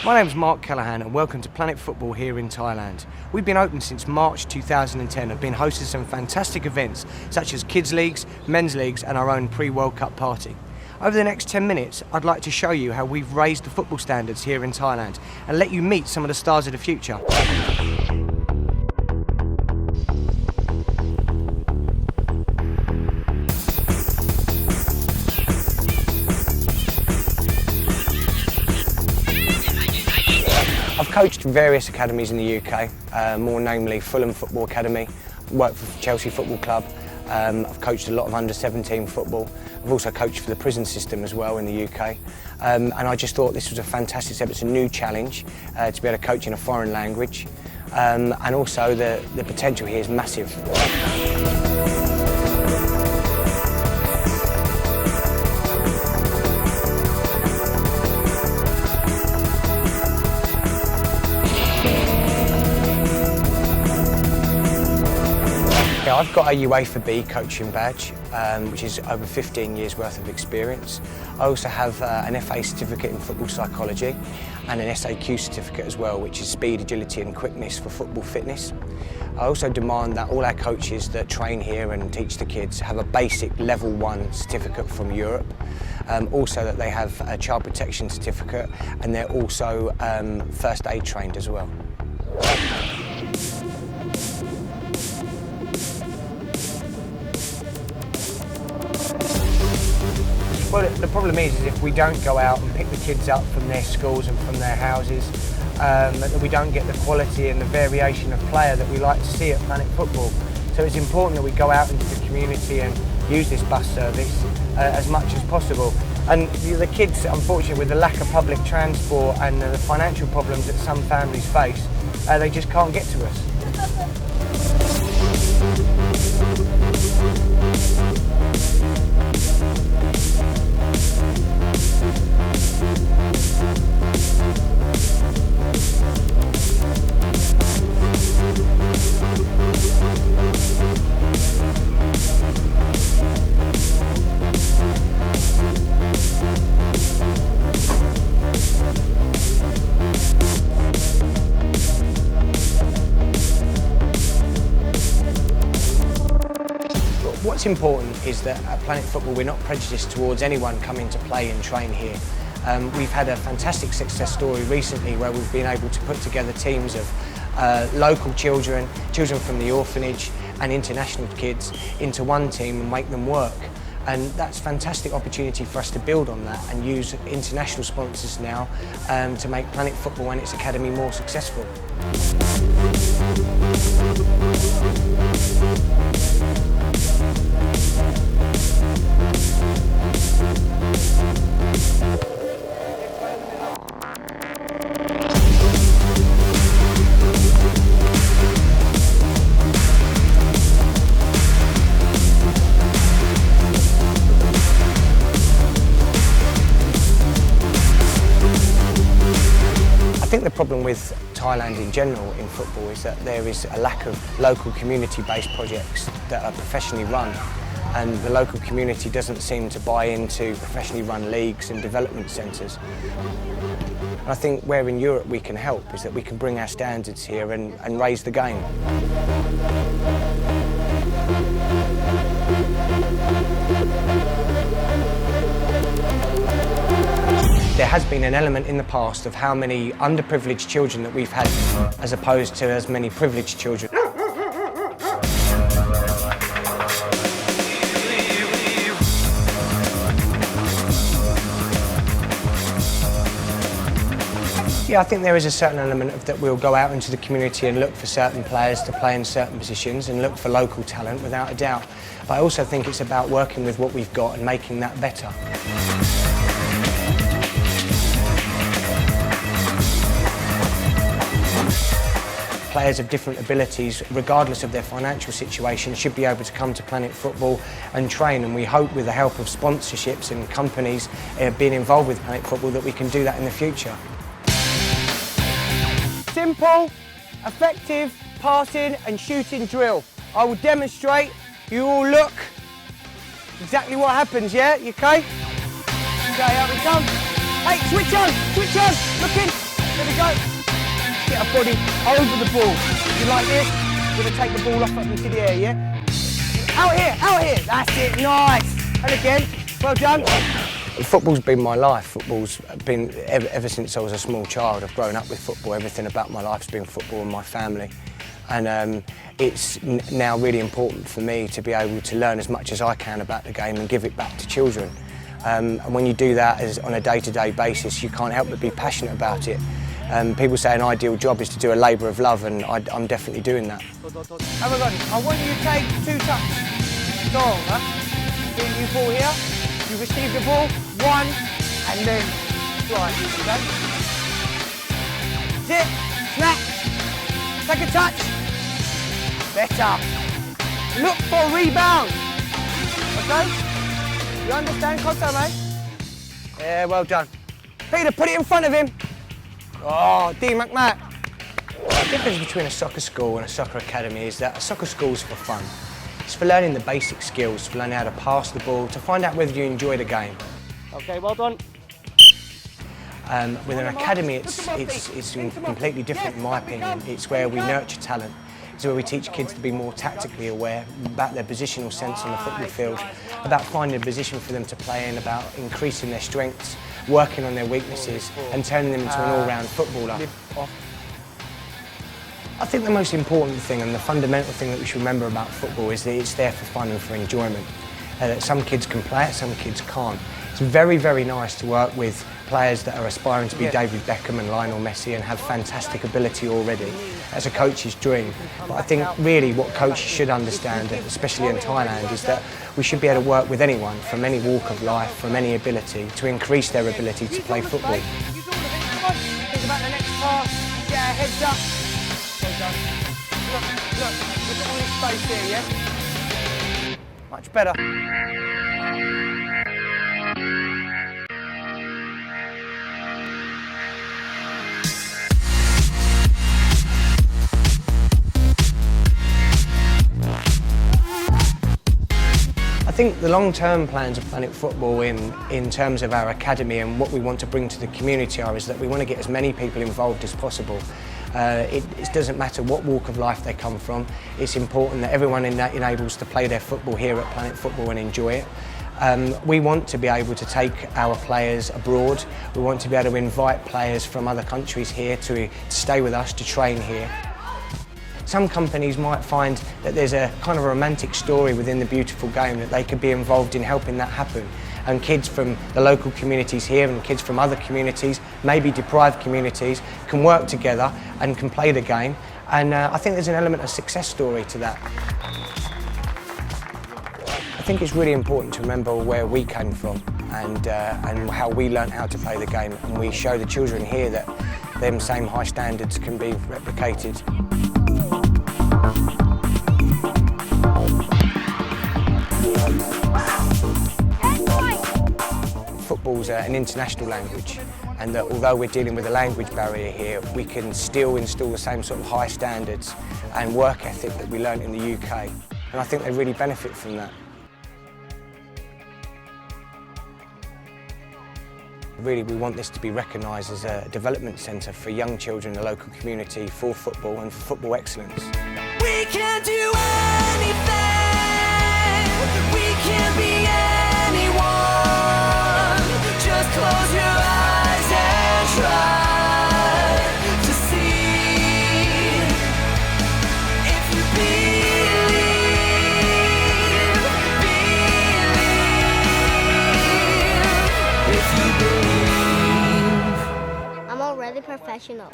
My name's Mark Callaghan and welcome to Planet Football here in Thailand. We've been open since March 2010 and have been hosting some fantastic events such as kids leagues, men's leagues and our own pre-World Cup party. Over the next 10 minutes I'd like to show you how we've raised the football standards here in Thailand and let you meet some of the stars of the future. I've coached various academies in the UK, more namely Fulham Football Academy, worked for Chelsea Football Club, I've coached a lot of under-17 football, I've also coached for the prison system as well in the UK, and I just thought this was a fantastic step. It's a new challenge to be able to coach in a foreign language, and also the potential here is massive. I've got a UEFA B coaching badge, which is over 15 years worth of experience. I also have an FA certificate in football psychology and an SAQ certificate as well, which is speed, agility and quickness for football fitness. I also demand that all our coaches that train here and teach the kids have a basic level 1 certificate from Europe. Also that they have a child protection certificate and they're also first aid trained as well. Well, the problem is if we don't go out and pick the kids up from their schools and from their houses, that we don't get the quality and the variation of player that we like to see at Planet Football. So it's important that we go out into the community and use this bus service as much as possible. And the kids, unfortunately, with the lack of public transport and the financial problems that some families face, they just can't get to us. What's important is that at Planet Football we're not prejudiced towards anyone coming to play and train here. We've had a fantastic success story recently where we've been able to put together teams of local children, children from the orphanage and international kids into one team and make them work. And that's a fantastic opportunity for us to build on that and use international sponsors now to make Planet Football and its academy more successful. I think the problem with Thailand in general in football is that there is a lack of local community-based projects that are professionally run, and the local community doesn't seem to buy into professionally run leagues and development centres. I think where in Europe we can help is that we can bring our standards here and raise the game. There has been an element in the past of how many underprivileged children that we've had as opposed to as many privileged children. Yeah, I think there is a certain element of that we'll go out into the community and look for certain players to play in certain positions and look for local talent without a doubt. But I also think it's about working with what we've got and making that better. Players of different abilities, regardless of their financial situation, should be able to come to Planet Football and train, and we hope with the help of sponsorships and companies being involved with Planet Football that we can do that in the future. Simple, effective passing and shooting drill. I will demonstrate, you all look exactly what happens, yeah? You okay? Okay, up we come. Hey, switch on, look in. we go. Get our body over the ball. You like this? We're going to take the ball off up into the air, yeah? Out here, that's it, nice. And again, well done. Football's been my life. Football's been, ever since I was a small child, I've grown up with football. Everything about my life's been football and my family. And it's now really important for me to be able to learn as much as I can about the game and give it back to children. And when you do that on a day-to-day basis, you can't help but be passionate about it. People say an ideal job is to do a labour of love, and I'm definitely doing that. I want you to take 2 touches. Go on, huh? You ball here, you receive the ball, 1, and then right, okay? Zip, snap, take a touch. Better. Look for a rebound. Okay? You understand, Costa, mate? Yeah, well done. Peter, put it in front of him. Oh, D. McMahon. The difference between a soccer school and a soccer academy is that a soccer school is for fun. It's for learning the basic skills, to learn how to pass the ball, to find out whether you enjoy the game. Okay, well done. With an academy, it's completely different in my opinion. It's where we nurture talent. It's where we teach kids to be more tactically aware about their positional sense on the football field, about finding a position for them to play in, about increasing their strengths, working on their weaknesses and turning them into an all-round footballer. I think the most important thing and the fundamental thing that we should remember about football is that it's there for fun and for enjoyment. Some kids can play it, some kids can't. It's very, very nice to work with players that are aspiring to be David Beckham and Lionel Messi and have fantastic ability already. That's a coach's dream. But I think really what coaches should understand, especially in Thailand, is that we should be able to work with anyone from any walk of life, from any ability, to increase their ability to play football. Think about the next pass, get our heads up. Look at all this space here, yeah? Much better. I think the long-term plans of Planet Football in terms of our academy and what we want to bring to the community is that we want to get as many people involved as possible. It doesn't matter what walk of life they come from. It's important that everyone enables to play their football here at Planet Football and enjoy it. We want to be able to take our players abroad. We want to be able to invite players from other countries here to stay with us, to train here. Some companies might find that there's a kind of a romantic story within the beautiful game that they could be involved in helping that happen. And kids from the local communities here and kids from other communities, maybe deprived communities, can work together and can play the game. And I think there's an element of success story to that. I think it's really important to remember where we came from and how we learnt how to play the game. And we show the children here that them same high standards can be replicated. Football's an international language, and that although we're dealing with a language barrier here, we can still install the same sort of high standards and work ethic that we learnt in the UK. And I think they really benefit from that. Really, we want this to be recognised as a development centre for young children in the local community for football and for football excellence. We can do anything, we can be anyone. Just close your eyes and try to see. If you believe, if you believe. I'm already professional.